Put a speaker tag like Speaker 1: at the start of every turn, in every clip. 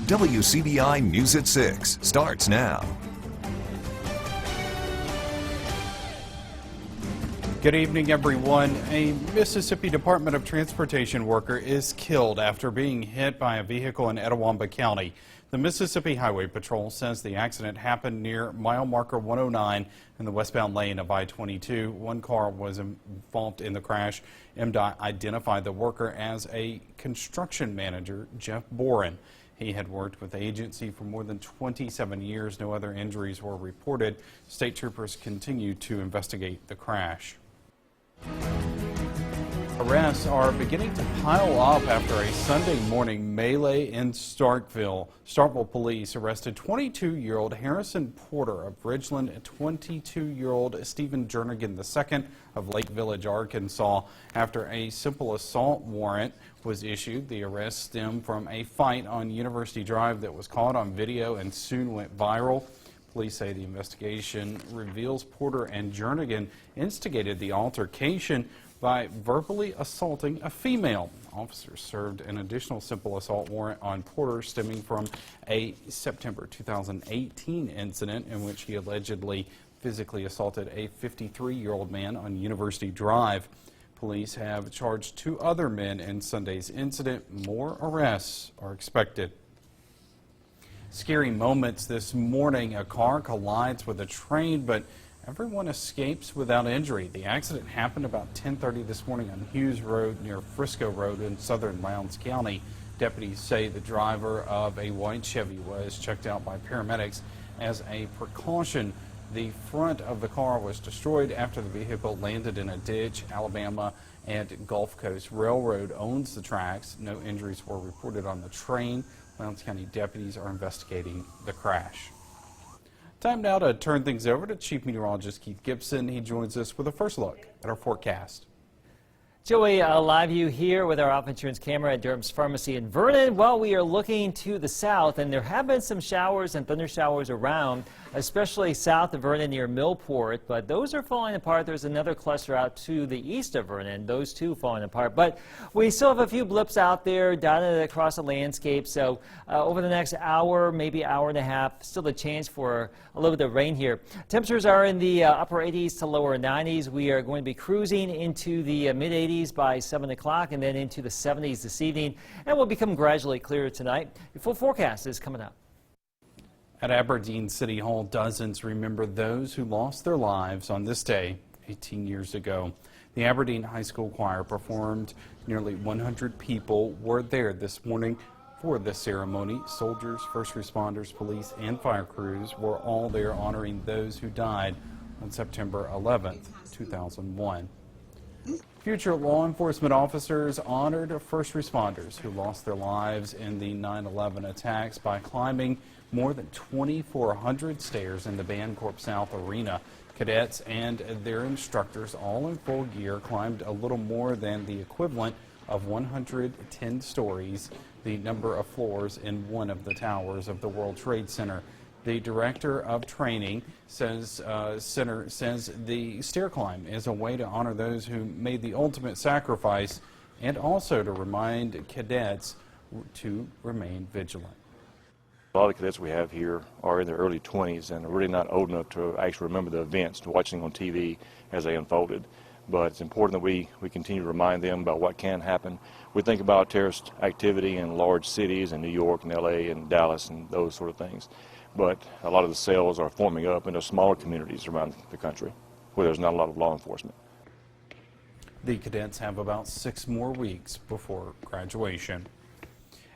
Speaker 1: WCBI News at 6 starts now.
Speaker 2: Good evening, everyone. A Mississippi Department of Transportation worker is killed after being hit by a vehicle in Etowah County. The Mississippi Highway Patrol says the accident happened near mile marker 109 in the westbound lane of I-22. One car was involved in the crash. MDOT identified the worker as a construction manager, Jeff Boren. He had worked with the agency for more than 27 years. No other injuries were reported. State troopers continue to investigate the crash. Arrests are beginning to pile up after a Sunday morning melee in Starkville. Starkville police arrested 22-year-old Harrison Porter of Ridgeland and 22-year-old Stephen Jernigan II of Lake Village, Arkansas, after a simple assault warrant was issued. The arrest stemmed from a fight on University Drive that was caught on video and soon went viral. Police say the investigation reveals Porter and Jernigan instigated the altercation by verbally assaulting a female. Officers served an additional simple assault warrant on Porter stemming from a September 2018 incident in which he allegedly physically assaulted a 53-year-old man on University Drive. Police have charged 2 other men in Sunday's incident. More arrests are expected. Scary moments this morning. A car collides with a train, but everyone escapes without injury. The accident happened about 10:30 this morning on Hughes Road near Frisco Road in southern Lowndes County. Deputies say the driver of a white Chevy was checked out by paramedics as a precaution. The front of the car was destroyed after the vehicle landed in a ditch. Alabama and Gulf Coast Railroad owns the tracks. No injuries were reported on the train. Lowndes County deputies are investigating the crash. Time now to turn things over to Chief Meteorologist Keith Gibson. He joins us with a first look at our forecast.
Speaker 3: Joey, a live view here with our Alpha Insurance camera at Durham's Pharmacy in Vernon. Well, we are looking to the south, and there have been some showers and thunder showers around, especially south of Vernon near Millport, but those are falling apart. There's another cluster out to the east of Vernon, those two falling apart. But we still have a few blips out there dotted across the landscape, so over the next hour, maybe hour and a half, still a chance for a little bit of rain here. Temperatures are in the upper 80s to lower 90s. We are going to be cruising into the mid-80s by 7 o'clock and then into the 70s this evening, and will become gradually clearer tonight. Your full forecast is coming up.
Speaker 2: At Aberdeen City Hall, dozens remember those who lost their lives on this day 18 years ago. The Aberdeen High School Choir performed. Nearly 100 people were there this morning for the ceremony. Soldiers, first responders, police, and fire crews were all there honoring those who died on September 11th, 2001. Future law enforcement officers honored first responders who lost their lives in the 9/11 attacks by climbing more than 2,400 stairs in the Bancorp South Arena. Cadets and their instructors, all in full gear, climbed a little more than the equivalent of 110 stories, the number of floors in one of the towers of the World Trade Center. The director of training says the stair climb is a way to honor those who made the ultimate sacrifice and also to remind cadets to remain vigilant.
Speaker 4: A lot of the cadets we have here are in their early 20s and are really not old enough to actually remember the events, watching on TV as they unfolded. But it's important that we continue to remind them about what can happen. We think about terrorist activity in large cities in New York and LA and Dallas and those sort of things. But a lot of the cells are forming up into smaller communities around the country where there's not a lot of law enforcement.
Speaker 2: The cadets have about 6 more weeks before graduation.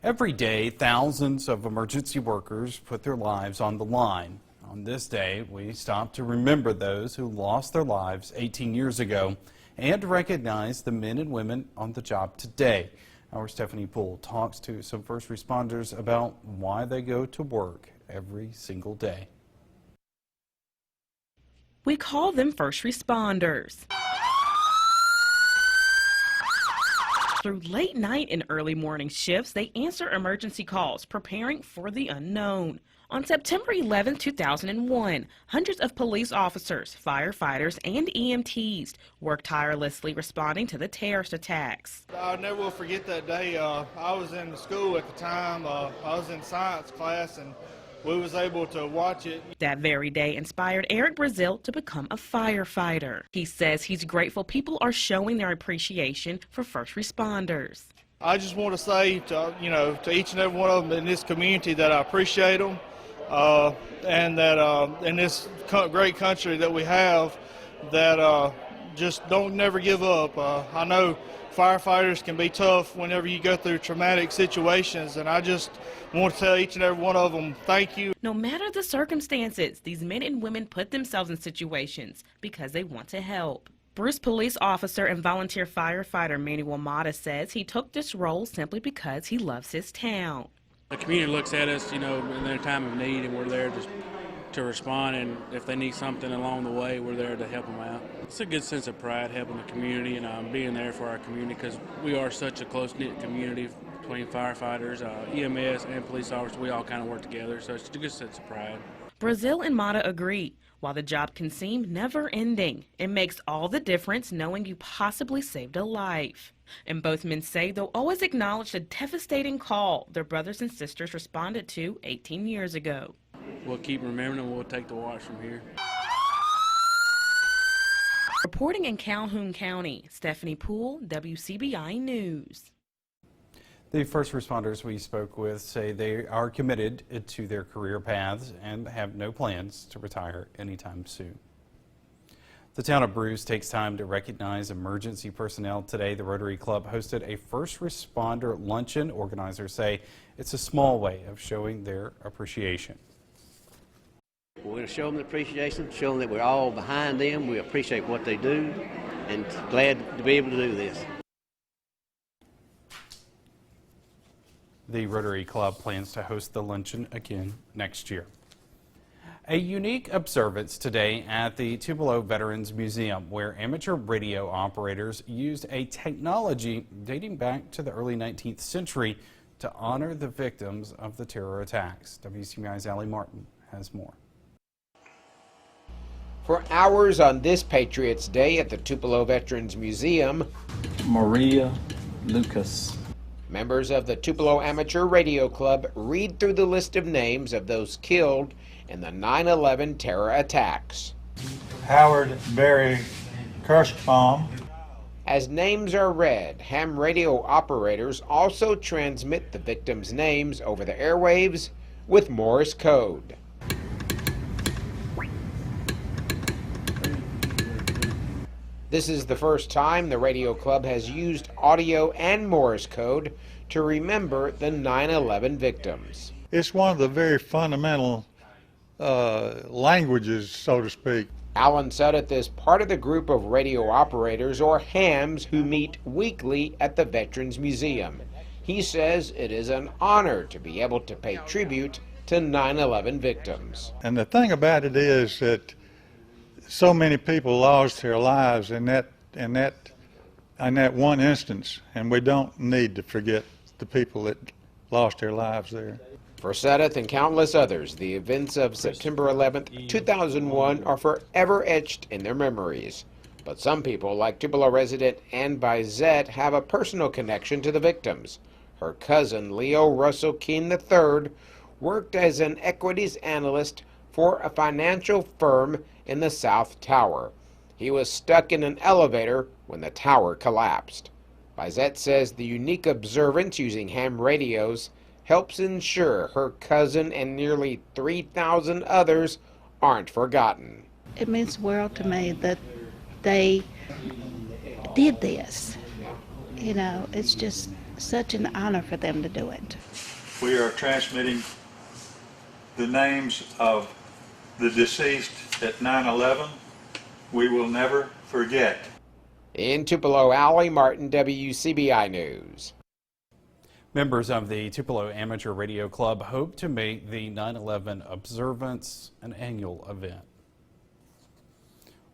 Speaker 2: Every day, thousands of emergency workers put their lives on the line. On this day, we stop to remember those who lost their lives 18 years ago and recognize the men and women on the job today. Our Stephanie Poole talks to some first responders about why they go to work every single day.
Speaker 5: We call them first responders. Through late night and early morning shifts, they answer emergency calls, preparing for the unknown. On September 11, 2001, hundreds of police officers, firefighters, and EMTs worked tirelessly responding to the terrorist attacks.
Speaker 6: I never will forget that day. I was in school at the time. I was in science class, and we was able to watch it.
Speaker 5: That very day inspired Eric Brazil to become a firefighter. He says he's grateful people are showing their appreciation for first responders.
Speaker 6: I just want to say to each and every one of them in this community that I appreciate them, and that in this great country that we have, that just don't never give up. I know firefighters can be tough whenever you go through traumatic situations, and I just want to tell each and every one of them thank you.
Speaker 5: No matter the circumstances, these men and women put themselves in situations because they want to help. Bruce police officer and volunteer firefighter Manuel Mata says he took this role simply because he loves his town.
Speaker 7: The community looks at us, in their time of need, and we're there to respond, and if they need something along the way, we're there to help them out. It's a good sense of pride helping the community and being there for our community, because we are such a close-knit community between firefighters, EMS, and police officers. We all kind of work together, so it's a good sense of pride.
Speaker 5: Brazil and Mata agree. While the job can seem never-ending, it makes all the difference knowing you possibly saved a life. And both men say they'll always acknowledge the devastating call their brothers and sisters responded to 18 years ago.
Speaker 7: We'll keep remembering, and we'll take the watch from here.
Speaker 5: Reporting in Calhoun County, Stephanie Poole, WCBI News.
Speaker 2: The first responders we spoke with say they are committed to their career paths and have no plans to retire anytime soon. The town of Bruce takes time to recognize emergency personnel. Today, the Rotary Club hosted a first responder luncheon. Organizers say it's a small way of showing their appreciation.
Speaker 8: We're going to show them the appreciation, show them that we're all behind them. We appreciate what they do, and glad to be able to do this.
Speaker 2: The Rotary Club plans to host the luncheon again next year. A unique observance today at the Tupelo Veterans Museum, where amateur radio operators used a technology dating back to the early 19th century to honor the victims of the terror attacks. WCBI's Allie Martin has more.
Speaker 9: For hours on this Patriots Day at the Tupelo Veterans Museum,
Speaker 10: Maria Lucas.
Speaker 9: Members of the Tupelo Amateur Radio Club read through the list of names of those killed in the 9/11 terror attacks.
Speaker 10: Howard Barry Kirschbaum.
Speaker 9: As names are read, ham radio operators also transmit the victims' names over the airwaves with Morse code. This is the first time the radio club has used audio and Morse code to remember the 9/11 victims.
Speaker 10: It's one of the very fundamental languages, so to speak.
Speaker 9: Alan Sudduth is part of the group of radio operators, or hams, who meet weekly at the Veterans Museum. He says it is an honor to be able to pay tribute to 9/11 victims.
Speaker 10: And the thing about it is that so many people lost their lives in that one instance, and we don't need to forget the people that lost their lives there.
Speaker 9: For Sudduth and countless others, the events of September 11th, 2001 are forever etched in their memories. But some people, like Tupelo resident Ann Bizette, have a personal connection to the victims. Her cousin, Leo Russell Keene III, worked as an equities analyst for a financial firm in the South Tower. He was stuck in an elevator when the tower collapsed. Bizette says the unique observance using ham radios helps ensure her cousin and nearly 3,000 others aren't forgotten.
Speaker 11: It means the world to me that they did this. It's just such an honor for them to do it.
Speaker 10: We are transmitting the names of the deceased at 9/11. We will never forget.
Speaker 9: In Tupelo, Allie Martin, WCBI News.
Speaker 2: Members of the Tupelo Amateur Radio Club hope to make the 9/11 observance an annual event.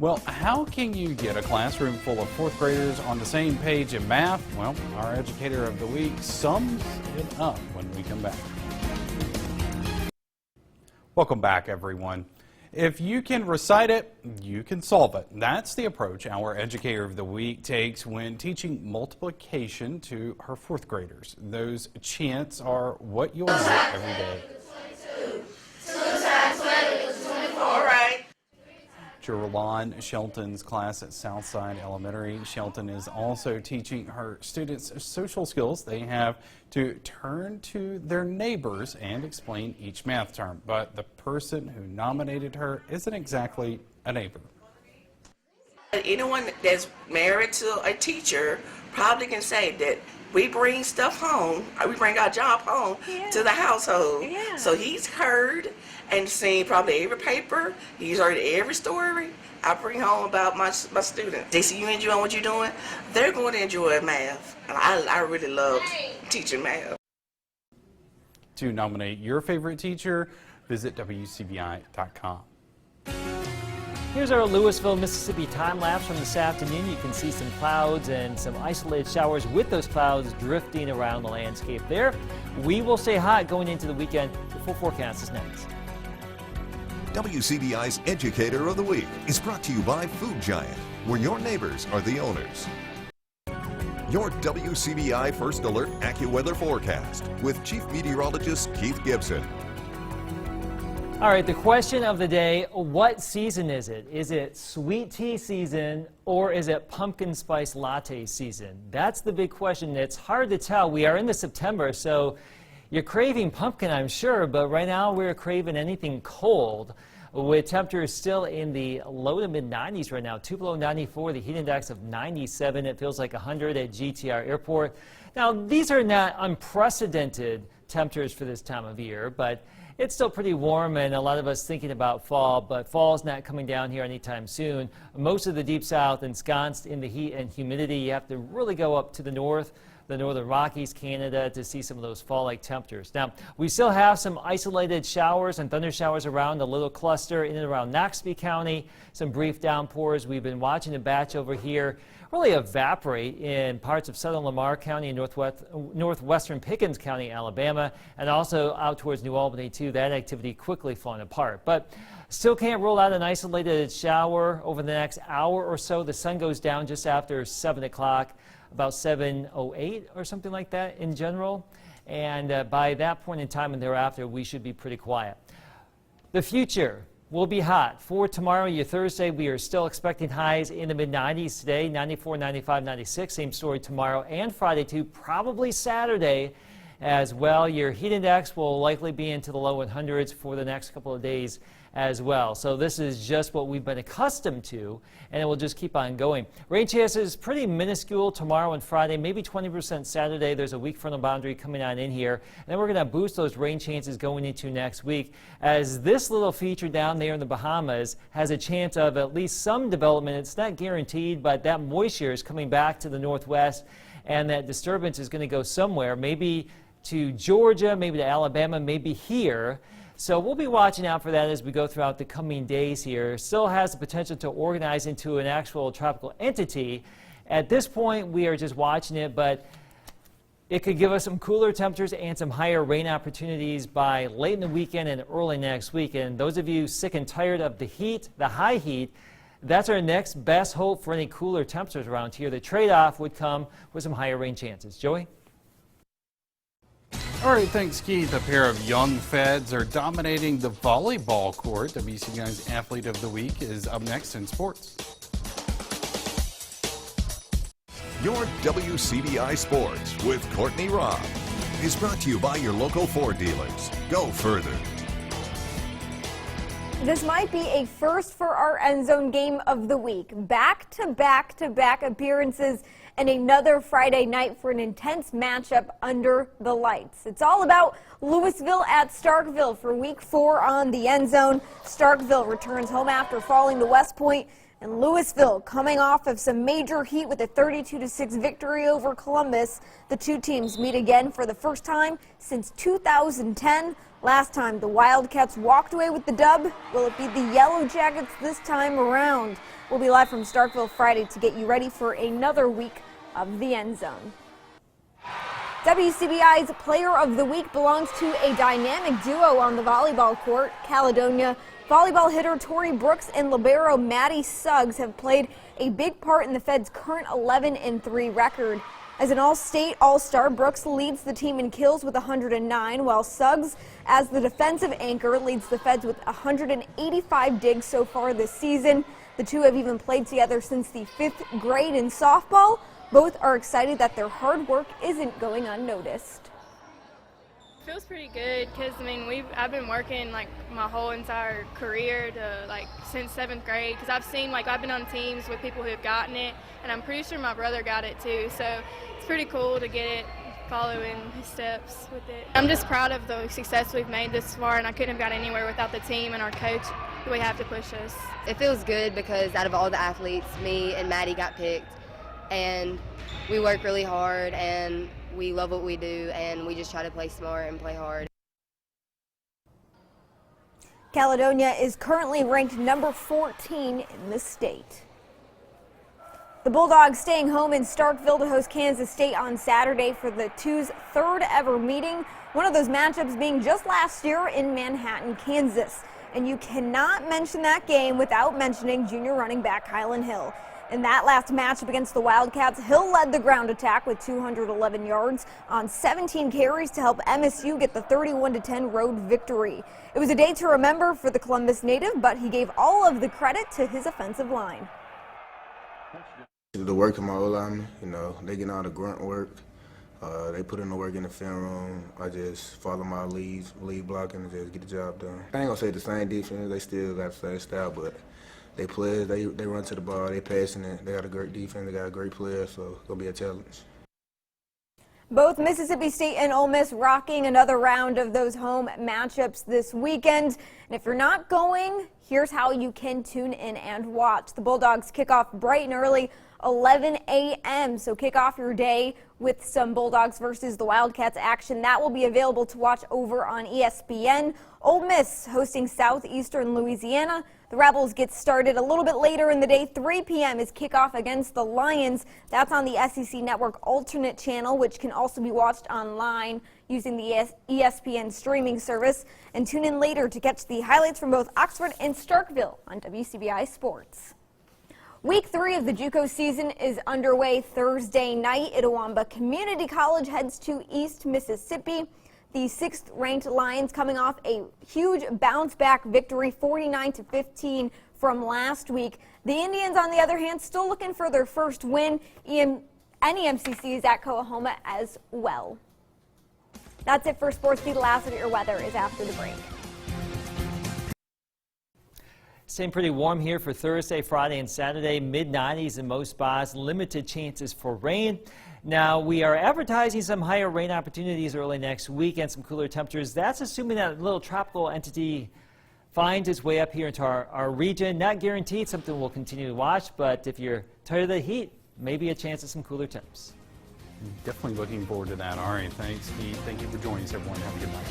Speaker 2: Well, how can you get a classroom full of fourth graders on the same page in math? Well, our Educator of the Week sums it up when we come back. Welcome back, everyone. If you can recite it, you can solve it. That's the approach our Educator of the Week takes when teaching multiplication to her fourth graders. Those chants are what you'll hear every day.
Speaker 12: 2 times 20 was 24. All right.
Speaker 2: Jerlon Shelton's class at Southside Elementary. Shelton is also teaching her students social skills. They have to turn to their neighbors and explain each math term. But the person who nominated her isn't exactly a neighbor.
Speaker 12: Anyone that's married to a teacher probably can say that we bring stuff home, we bring our job home to the household. Yeah. So he's heard and seen probably every paper. He's heard every story I bring home about my students. They see you enjoying what you're doing, they're going to enjoy math. And I really love teaching math.
Speaker 2: To nominate your favorite teacher, visit WCBI.com.
Speaker 3: Here's our Louisville, Mississippi time-lapse from this afternoon. You can see some clouds and some isolated showers with those clouds drifting around the landscape there. We will stay hot going into the weekend. The full forecast is next.
Speaker 1: WCBI's Educator of the Week is brought to you by Food Giant, where your neighbors are the owners. Your WCBI First Alert AccuWeather forecast with Chief Meteorologist Keith Gibson.
Speaker 3: All right, the question of the day, what season is it? Is it sweet tea season or is it pumpkin spice latte season? That's the big question. It's hard to tell. We are into September, so you're craving pumpkin, I'm sure, but right now we're craving anything cold with temperatures still in the low to mid-90s right now. Tupelo 94, the heat index of 97. It feels like 100 at GTR Airport. Now, these are not unprecedented temperatures for this time of year, but it's still pretty warm, and a lot of us thinking about fall, but fall's not coming down here anytime soon. Most of the Deep South ensconced in the heat and humidity. You have to really go up to the north, the northern Rockies, Canada, to see some of those fall-like temperatures. Now, we still have some isolated showers and thunder showers around, a little cluster in and around Noxubee County, some brief downpours. We've been watching a batch over here really evaporate in parts of southern Lamar County and northwestern Pickens County, Alabama, and also out towards New Albany, too. That activity quickly falling apart. But still can't rule out an isolated shower over the next hour or so. The sun goes down just after 7 o'clock, about 7:08 or something like that in general. And by that point in time and thereafter, we should be pretty quiet. The future will be hot. For tomorrow, your Thursday, we are still expecting highs in the mid-90s today, 94, 95, 96. Same story tomorrow and Friday, too. Probably Saturday as well. Your heat index will likely be into the low 100s for the next couple of days as well. So this is just what we've been accustomed to, and it will just keep on going. Rain chances pretty minuscule tomorrow and Friday, maybe 20% Saturday. There's a weak frontal boundary coming on in here, and then we're going to boost those rain chances going into next week, as this little feature down there in the Bahamas has a chance of at least some development. It's not guaranteed, but that moisture is coming back to the northwest, and that disturbance is going to go somewhere, maybe to Georgia, maybe to Alabama, maybe here. So we'll be watching out for that as we go throughout the coming days here. Still has the potential to organize into an actual tropical entity. At this point, we are just watching it, but it could give us some cooler temperatures and some higher rain opportunities by late in the weekend and early next week. And those of you sick and tired of the heat, the high heat, that's our next best hope for any cooler temperatures around here. The trade-off would come with some higher rain chances. Joey?
Speaker 2: All right, thanks, Keith. A pair of young Feds are dominating the volleyball court. WCBI's Athlete of the Week is up next in sports.
Speaker 1: Your WCBI Sports with Courtney Robb is brought to you by your local Ford dealers. Go further.
Speaker 13: This might be a first for our End Zone game of the week. Back-to-back appearances and another Friday night for an intense matchup under the lights. It's all about Louisville at Starkville for week 4 on the End Zone. Starkville returns home after falling to West Point, and Louisville coming off of some major heat with a 32-6 victory over Columbus. The two teams meet again for the first time since 2010. Last time the Wildcats walked away with the dub. Will it be the Yellow Jackets this time around? We'll be live from Starkville Friday to get you ready for another week of the End Zone. WCBI's Player of the Week belongs to a dynamic duo on the volleyball court. Caledonia volleyball hitter Tori Brooks and libero Maddie Suggs have played a big part in the Fed's current 11-3 record. As an all-state all-star, Brooks leads the team in kills with 109, while Suggs, as the defensive anchor, leads the Feds with 185 digs so far this season. The two have even played together since the 5th grade in softball. Both are excited that their hard work isn't going unnoticed.
Speaker 14: It feels pretty good because I've been working like my whole entire career since 7th grade, because I've been on teams with people who have gotten it, and I'm pretty sure my brother got it too, so it's pretty cool to get it, following his steps with it. I'm just proud of the success we've made this far, and I couldn't have got anywhere without the team and our coach who we have to push us.
Speaker 15: It feels good because out of all the athletes, me and Maddie got picked, and we work really hard and we love what we do, and we just try to play smart and play hard.
Speaker 13: Caledonia is currently ranked number 14 in the state. The Bulldogs staying home in Starkville to host Kansas State on Saturday for the two's 3rd ever meeting. One of those matchups being just last year in Manhattan, Kansas. And you cannot mention that game without mentioning junior running back Kylan Hill. In that last matchup against the Wildcats, Hill led the ground attack with 211 yards on 17 carries to help MSU get the 31-10 road victory. It was a day to remember for the Columbus native, but he gave all of the credit to his offensive line.
Speaker 16: The work of my O-linemen, they get all the grunt work. They put in the work in the film room. I just follow my lead blocking, and just get the job done. I ain't gonna say the same defense. They still got the same style, but they players, they run to the ball, they passing it. They got a great defense, they got a great player, so it's gonna be a challenge.
Speaker 13: Both Mississippi State and Ole Miss rocking another round of those home matchups this weekend. And if you're not going, here's how you can tune in and watch. The Bulldogs kick off bright and early, 11 a.m. So kick off your day with some Bulldogs versus the Wildcats action. That will be available to watch over on ESPN. Ole Miss hosting Southeastern Louisiana. The Rebels get started a little bit later in the day. 3 p.m. is kickoff against the Lions. That's on the SEC Network alternate channel, which can also be watched online using the ESPN streaming service. And tune in later to catch the highlights from both Oxford and Starkville on WCBI Sports. Week 3 of the JUCO season is underway Thursday night. Itawamba Community College heads to East Mississippi. The 6th-ranked Lions coming off a huge bounce-back victory, 49-15 from last week. The Indians, on the other hand, still looking for their first win. NEMCC is at Coahoma as well. That's it for Sports Beat. Last of your weather is after the break.
Speaker 3: Staying pretty warm here for Thursday, Friday, and Saturday. Mid-90s in most spots. Limited chances for rain. Now, we are advertising some higher rain opportunities early next week and some cooler temperatures. That's assuming that little tropical entity finds its way up here into our region. Not guaranteed, something we'll continue to watch, but if you're tired of the heat, maybe a chance of some cooler temps.
Speaker 2: Definitely looking forward to that. All right, thanks, Pete. Thank you for joining us, everyone. Have a good night.